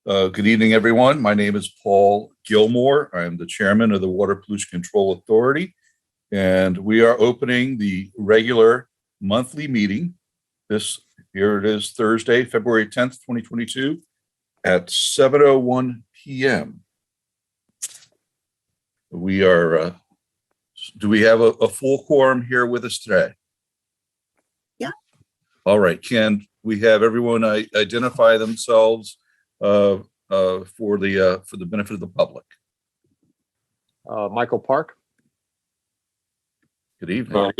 Good evening, everyone. My name is Paul Gilmore. I'm the chairman of the Water Pollution Control Authority, and we are opening the regular monthly meeting. Here it is, Thursday, February 10th, 2022 at 7:01 p.m. We are, do we have a full quorum here with us today? Yeah. All right. Can we have everyone identify themselves for the benefit of the public? Michael Park. Good evening.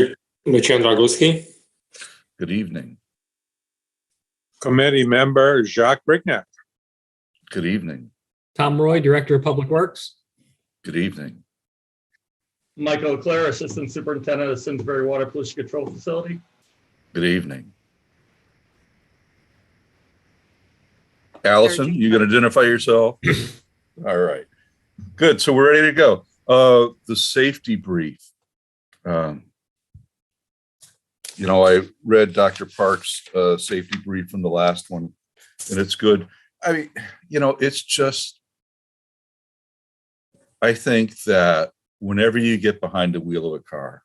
Lucian Draguski. Good evening. Committee member Jacques Brignac. Good evening. Tom Roy, Director of Public Works. Good evening. Michael Leclerc, Assistant Superintendent of Simsbury Water Pollution Control Facility. Good evening. Allison, you going to identify yourself? All right. Good. So we're ready to go. The safety brief. I read Dr. Park's safety brief from the last one, and it's good. I mean, it's just, I think that whenever you get behind the wheel of a car,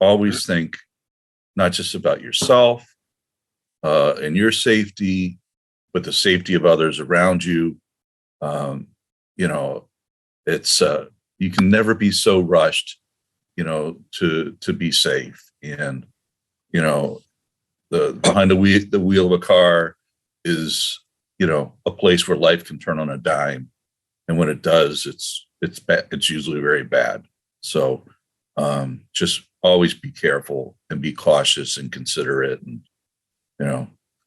always think not just about yourself and your safety, but the safety of others around you. It's you can never be so rushed, to be safe. And the behind the wheel of a car is a place where life can turn on a dime, and when it does, it's bad. It's usually very bad. So just always be careful and be cautious and considerate. And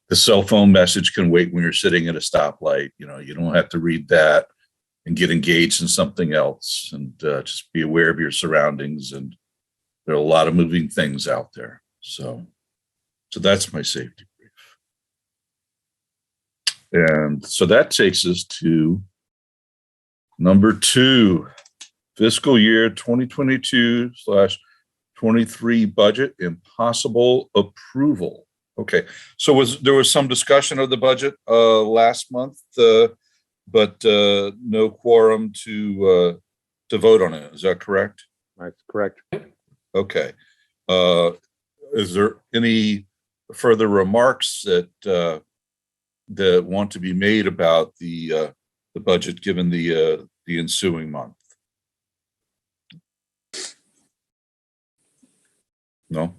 the cell phone message can wait when you're sitting at a stoplight. You don't have to read that and get engaged in something else. And just be aware of your surroundings. And there are a lot of moving things out there. So that's my safety brief. And so that takes us to number 2, fiscal year 2022/23 budget and possible approval. Okay, so there was some discussion of the budget last month, but no quorum to vote on it. Is that correct? That's correct. Okay. Is there any further remarks that want to be made about the budget given the ensuing month? No,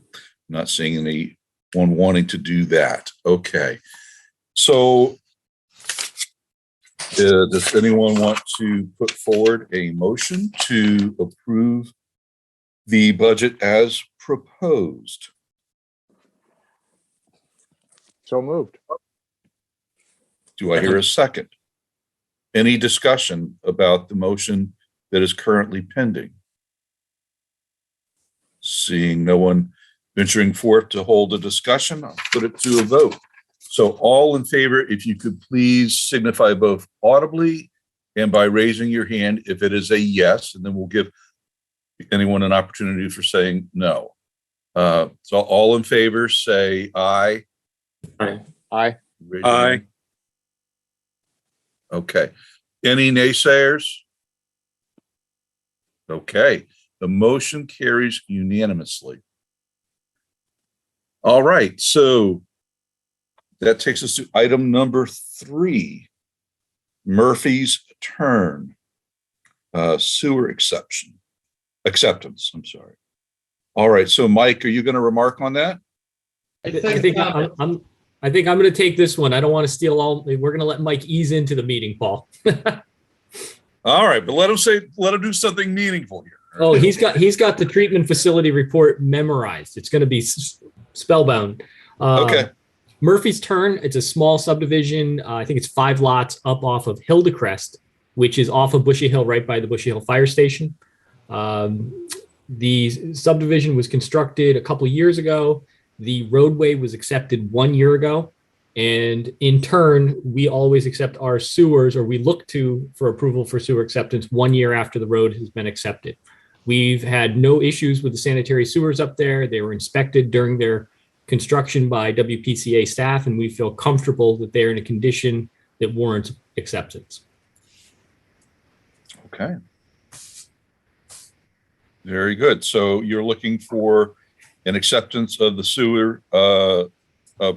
not seeing anyone wanting to do that. Okay. So does anyone want to put forward a motion to approve the budget as proposed? So moved. Do I hear a second? Any discussion about the motion that is currently pending? Seeing no one venturing forth to hold a discussion, I'll put it to a vote. So all in favor, if you could please signify both audibly and by raising your hand if it is a yes, and then we'll give anyone an opportunity for saying no. So all in favor say aye. Aye. Aye. Aye. Okay. Any naysayers? Okay. The motion carries unanimously. All right. So that takes us to item number 3, Murphy's Turn, sewer acceptance. I'm sorry. All right. So Mike, are you going to remark on that? I think I'm going to take this one. I don't want to steal all. We're going to let Mike ease into the meeting, Paul. All right, but let him do something meaningful here. Oh, he's got the treatment facility report memorized. It's going to be spellbound. Okay. Murphy's Turn. It's a small subdivision. I think it's 5 lots up off of Hildecrest, which is off of Bushy Hill, right by the Bushy Hill Fire Station. The subdivision was constructed a couple years ago. The roadway was accepted 1 year ago. And in turn, we always accept our sewers, or we look for approval for sewer acceptance 1 year after the road has been accepted. We've had no issues with the sanitary sewers up there. They were inspected during their construction by WPCA staff, and we feel comfortable that they're in a condition that warrants acceptance. Okay. Very good. So you're looking for an acceptance of the sewer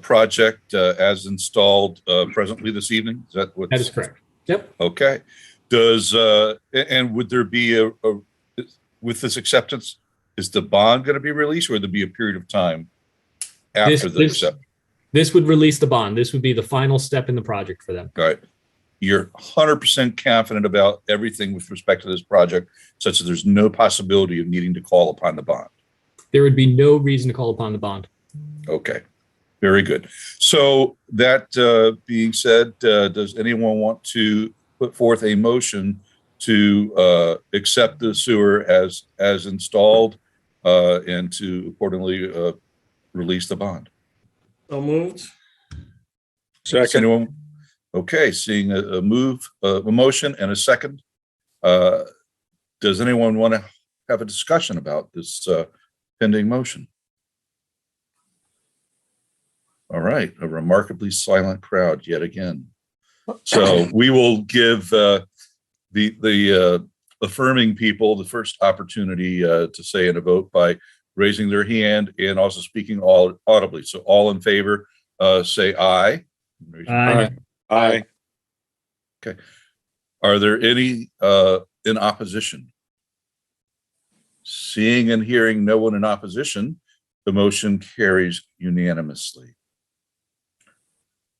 project as installed presently this evening? Is that what? That is correct. Yep. Okay. Does, and would there be with this acceptance, is the bond going to be released or would there be a period of time after the acceptance? This would release the bond. This would be the final step in the project for them. All right. You're 100% confident about everything with respect to this project, such that there's no possibility of needing to call upon the bond. There would be no reason to call upon the bond. Okay. Very good. So that being said, does anyone want to put forth a motion to accept the sewer as installed and to accordingly release the bond? So moved. Does anyone? Okay, seeing a motion and a second. Does anyone want to have a discussion about this pending motion? All right, a remarkably silent crowd yet again. So we will give the affirming people the first opportunity to say in a vote by raising their hand and also speaking audibly. So all in favor, say aye. Aye. Aye. Okay. Are there any in opposition? Seeing and hearing no one in opposition, the motion carries unanimously.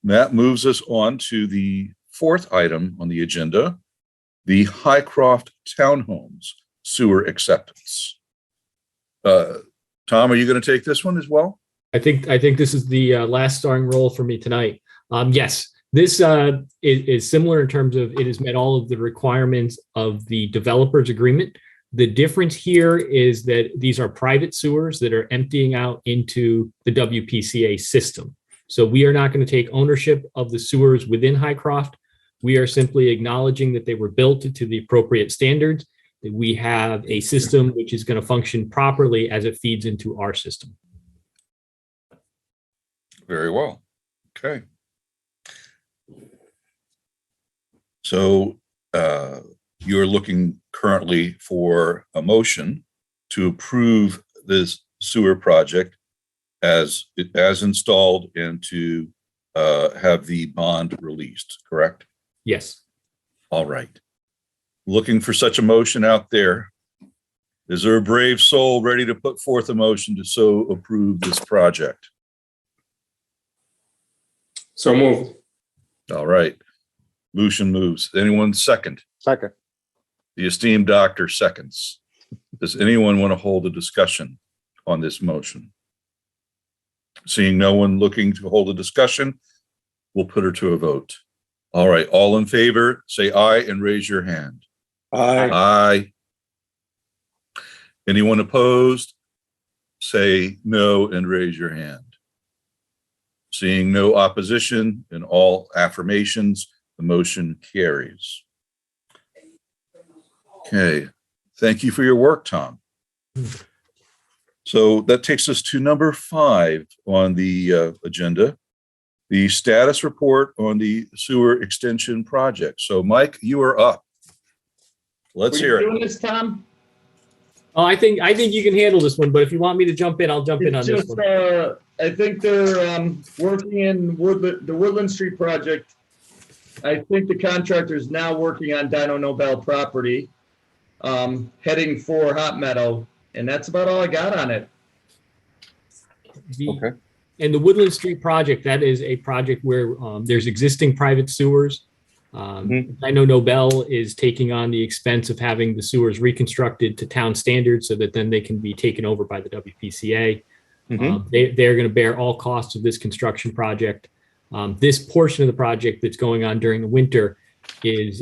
That moves us on to the fourth item on the agenda, the Highcroft Townhomes sewer acceptance. Tom, are you going to take this one as well? I think this is the last starring role for me tonight. Yes, this is similar in terms of it has met all of the requirements of the developer's agreement. The difference here is that these are private sewers that are emptying out into the WPCA system. So we are not going to take ownership of the sewers within Highcroft. We are simply acknowledging that they were built to the appropriate standards, that we have a system which is going to function properly as it feeds into our system. Very well. Okay. So you're looking currently for a motion to approve this sewer project as installed and to have the bond released, correct? Yes. All right. Looking for such a motion out there. Is there a brave soul ready to put forth a motion to so approve this project? So moved. All right. Lucian moves. Anyone second? Second. The esteemed doctor seconds. Does anyone want to hold a discussion on this motion? Seeing no one looking to hold a discussion, we'll put her to a vote. All right. All in favor, say aye and raise your hand. Aye. Aye. Anyone opposed? Say no and raise your hand. Seeing no opposition and all affirmations, the motion carries. Okay. Thank you for your work, Tom. So that takes us to number 5 on the agenda, the status report on the sewer extension project. So Mike, you are up. Let's hear Doing it. this, Tom? Oh, I think you can handle this one, but if you want me to jump in, I'll jump in on this one. I think they're working in the Woodland Street project. I think the contractor is now working on Dino Nobel property, heading for Hot Meadow, and that's about all I got on it. Okay. And the Woodland Street project, that is a project where there's existing private sewers. I know Nobel is taking on the expense of having the sewers reconstructed to town standards so that then they can be taken over by the WPCA. They're going to bear all costs of this construction project. This portion of the project that's going on during the winter is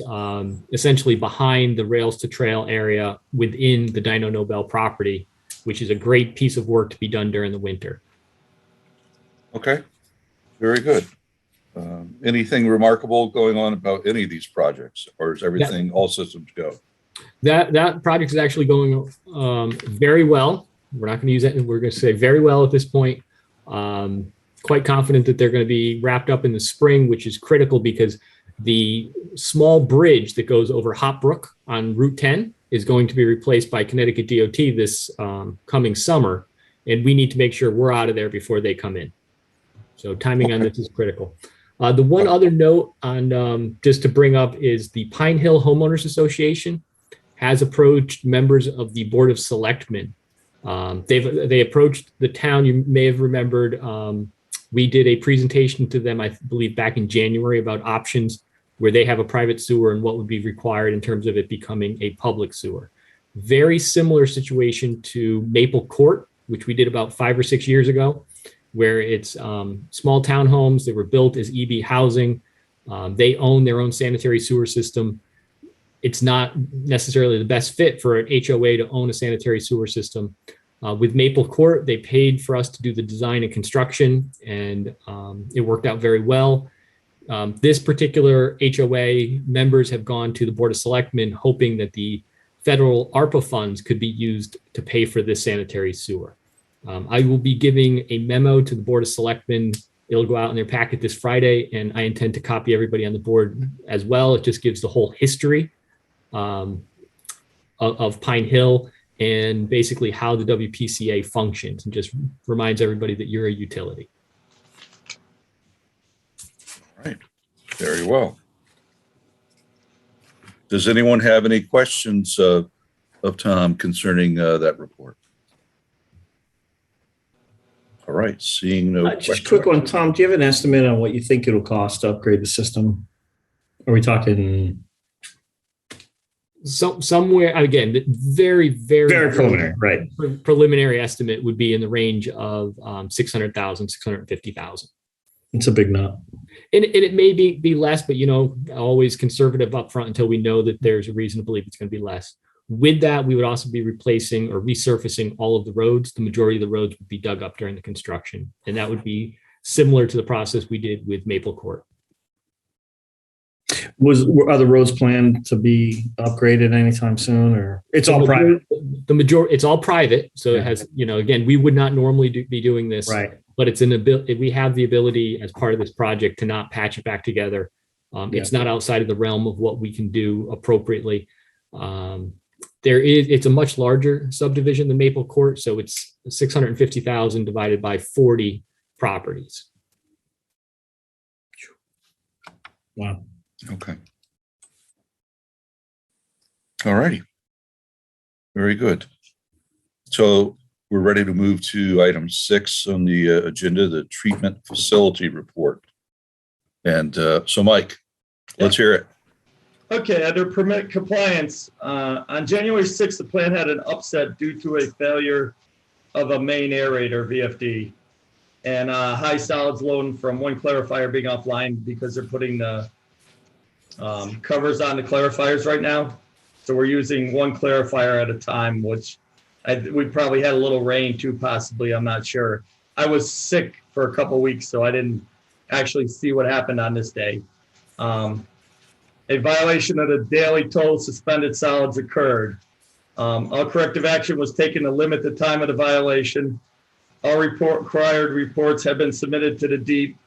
essentially behind the rails to trail area within the Dino Nobel property, which is a great piece of work to be done during the winter. Okay. Very good. Anything remarkable going on about any of these projects, or is everything all systems go? That project is actually going very well. We're not going to use it. We're going to say very well at this point. Quite confident that they're going to be wrapped up in the spring, which is critical because The small bridge that goes over Hop Brook on Route 10 is going to be replaced by Connecticut DOT this coming summer, and we need to make sure we're out of there before they come in. So timing on this is critical. The one other note on just to bring up is the Pine Hill Homeowners Association has approached members of the Board of Selectmen. They approached the town. You may have remembered we did a presentation to them, I believe, back in January about options where they have a private sewer and what would be required in terms of it becoming a public sewer. Very similar situation to Maple Court, which we did about 5 or 6 years ago, where it's small townhomes that were built as EB housing. They own their own sanitary sewer system. It's not necessarily the best fit for an HOA to own a sanitary sewer system. With Maple Court, they paid for us to do the design and construction, and it worked out very well. This particular HOA members have gone to the Board of Selectmen hoping that the federal ARPA funds could be used to pay for this sanitary sewer. I will be giving a memo to the Board of Selectmen. It'll go out in their packet this Friday, and I intend to copy everybody on the board as well. It just gives the whole history of Pine Hill and basically how the WPCA functions, and just reminds everybody that you're a utility. All right. Very well. Does anyone have any questions of Tom concerning that report? All right, seeing no Just a questions. quick one, Tom, do you have an estimate on what you think it'll cost to upgrade the system? Are we talking So somewhere, again, the very very preliminary, right? preliminary estimate would be in the range of 600,000, 650,000. It's a big nut. And it may be less, but always conservative up front until we know that there's a reason to believe it's going to be less. With that, we would also be replacing or resurfacing all of the roads. The majority of the roads would be dug up during the construction, and that would be similar to the process we did with Maple Court. Are the roads planned to be upgraded anytime soon, or it's all private? It's all private. So it has, again, we would not normally be doing this, Right. but it's we have the ability as part of this project to not patch it back together. It's not outside of the realm of what we can do appropriately. It's a much larger subdivision than Maple Court. So it's 650,000 divided by 40 properties. Wow. Okay. All righty. Very good. So we're ready to move to item 6 on the agenda, the treatment facility report. And so, Mike, let's hear it. Okay, under permit compliance, on January 6th, the plant had an upset due to a failure of a main aerator, VFD, and high solids loading from one clarifier being offline because they're putting the covers on the clarifiers right now. So we're using one clarifier at a time, which we probably had a little rain too, possibly. I'm not sure. I was sick for a couple of weeks, so I didn't actually see what happened on this day. A violation of the daily total suspended solids occurred. All corrective action was taken to limit the time of the violation. All required reports have been submitted to the DEEP.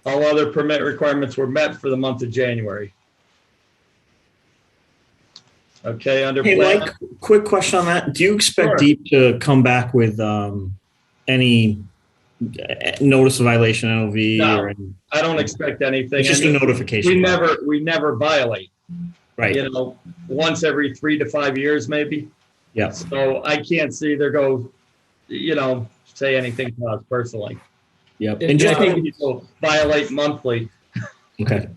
All other permit requirements were met for the month of January. Okay, under Hey, plan. Mike, quick question on that. Do you expect Sure. DEEP to come back with any notice of violation, NOV, No. or any? I don't expect anything. It's just I mean, a notification. we never violate. Right. Once every 3 to 5 years, maybe. Yeah. So I can't see there go, say anything to us personally. Yep. And And just I think maybe, People violate monthly. okay.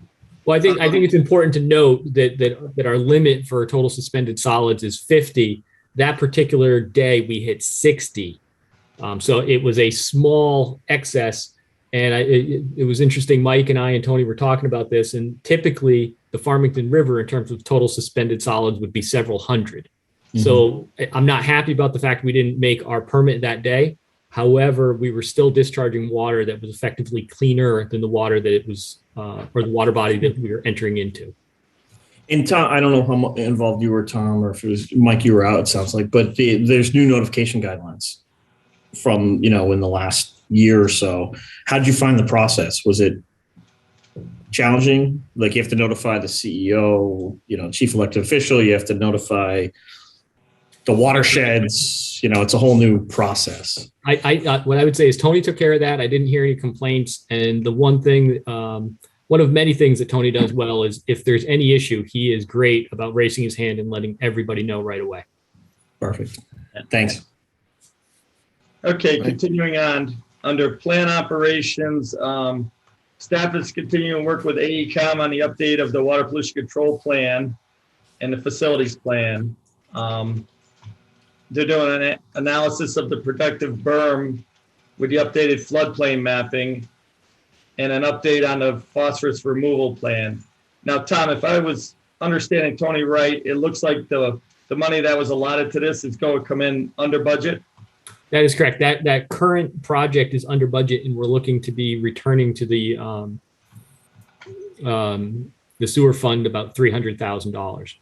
Well, I think it's important to note that our limit for total suspended solids is 50. That particular day we hit 60. So it was a small excess. And it was interesting. Mike and I and Tony were talking about this. And typically the Farmington River, in terms of total suspended solids, would be several hundred. So I'm not happy about the fact we didn't make our permit that day. However, we were still discharging water that was effectively cleaner than the water that it was, or the water body that we were entering into. And Tom, I don't know how involved you were, Tom, or if it was Mike, you were out, it sounds like, but there's new notification guidelines from, in the last year or so. How did you find the process? Was it challenging. Like you have to notify the CEO, chief elected official. You have to notify the watersheds. It's a whole new process. What I would say is Tony took care of that. I didn't hear any complaints. And the one thing, one of many things that Tony does well is if there's any issue, he is great about raising his hand and letting everybody know right away. Perfect. Thanks. Okay, continuing on, under plan operations, staff is continuing to work with AECom on the update of the water pollution control plan and the facilities plan. They're doing an analysis of the protective berm with the updated floodplain mapping and an update on the phosphorus removal plan. Now, Tom, if I was understanding Tony right, it looks like the money that was allotted to this is going to come in under budget. That is correct. That current project is under budget, and we're looking to be returning to the sewer fund about $300,000.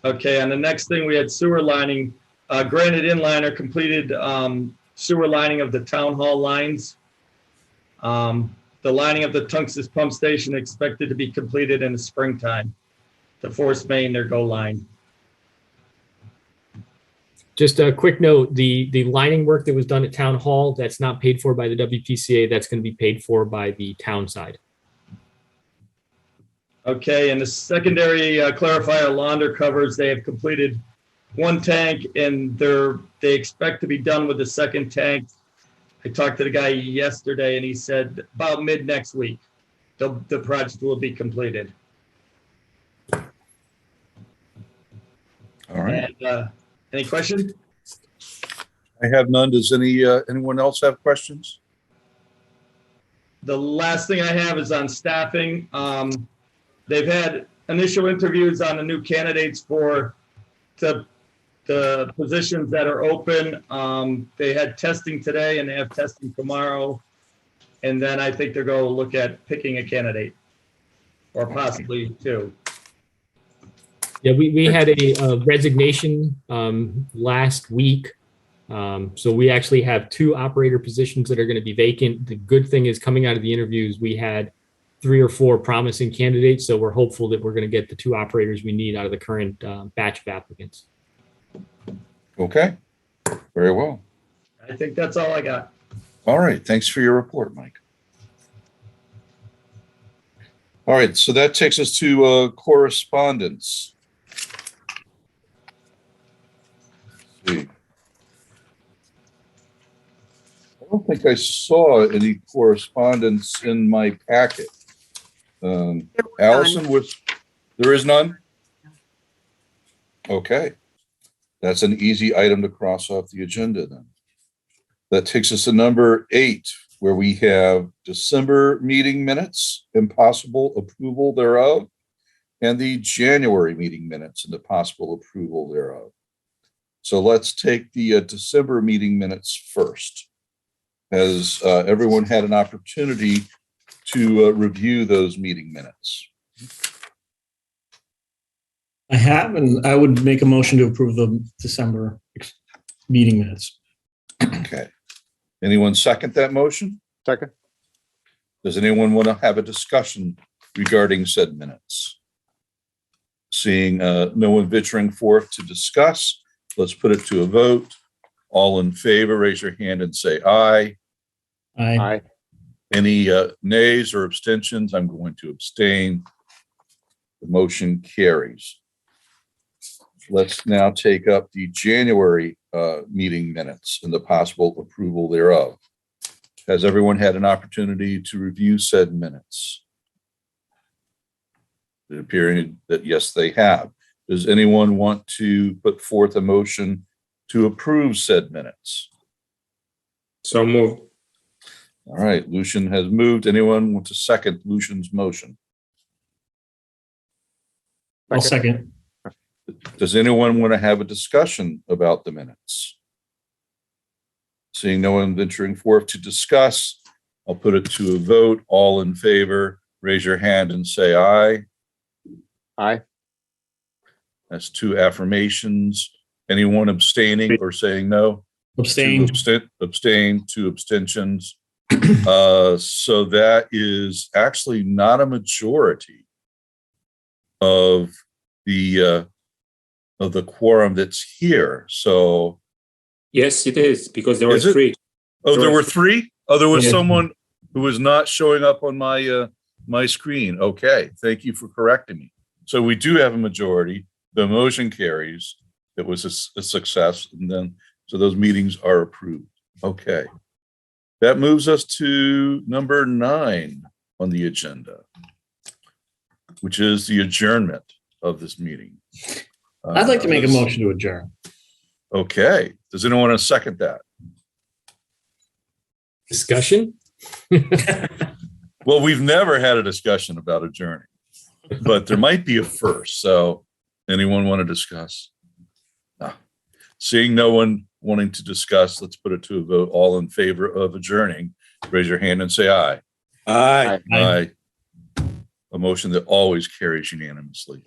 Okay, and the next thing we had sewer lining, granite inliner completed sewer lining of the town hall lines. The lining of the Tungus pump station expected to be completed in the springtime to force main their go line. Just a quick note, the lining work that was done at Town Hall, that's not paid for by the WPCA. That's going to be paid for by the town side. Okay, and the secondary clarifier launder covers, they have completed one tank and they expect to be done with the second tank. I talked to the guy yesterday and he said about mid next week, the project will be completed. All right. And, any questions? I have none. Does anyone else have questions? The last thing I have is on staffing. They've had initial interviews on the new candidates for the positions that are open. They had testing today and they have testing tomorrow. And then I think they're going to look at picking a candidate or possibly two. Yeah, we had a resignation last week. So we actually have 2 operator positions that are going to be vacant. The good thing is coming out of the interviews, we had 3 or 4 promising candidates. So we're hopeful that we're going to get the 2 operators we need out of the current batch of applicants. Okay, very well. I think that's all I got. All right, thanks for your report, Mike. All right, so that takes us to correspondence. Let's see. I don't think I saw any correspondence in my packet. Allison, there is none? Okay. That's an easy item to cross off the agenda then. That takes us to number 8, where we have December meeting minutes and possible approval thereof, and the January meeting minutes and the possible approval thereof. So let's take the December meeting minutes first. Has everyone had an opportunity to review those meeting minutes? I have, and I would make a motion to approve the December meeting minutes. Okay. Anyone second that motion? Second. Does anyone want to have a discussion regarding said minutes? Seeing no one venturing forth to discuss, let's put it to a vote. All in favor, raise your hand and say aye. Aye. Aye. Any nays or abstentions? I'm going to abstain. The motion carries. Let's now take up the January meeting minutes and the possible approval thereof. Has everyone had an opportunity to review said minutes? It appearing that yes, they have. Does anyone want to put forth a motion to approve said minutes? So moved. All right, Lucian has moved. Anyone want to second Lucian's motion? I'll second. Does anyone want to have a discussion about the minutes? Seeing no one venturing forth to discuss, I'll put it to a vote. All in favor, raise your hand and say aye. Aye. That's 2 affirmations. Anyone abstaining or saying no? Abstain. 2 abstain, 2 abstentions. So that is actually not a majority of the quorum that's here. So, Yes, it is, because there were Is it? 3. oh, there were 3? Oh, there was Yeah. someone who was not showing up on my screen. Okay, thank you for correcting me. So we do have a majority. The motion carries. It was a success, and then so those meetings are approved. Okay. That moves us to number 9 on the agenda, which is the adjournment of this meeting. I'd like to make a motion to adjourn. Okay. Does anyone want to second that? Discussion? Well, we've never had a discussion about adjourning, but there might be a first. So anyone want to discuss? No. Seeing no one wanting to discuss, let's put it to a vote. All in favor of adjourning, raise your hand and say aye. Aye. Aye. A motion that always carries unanimously.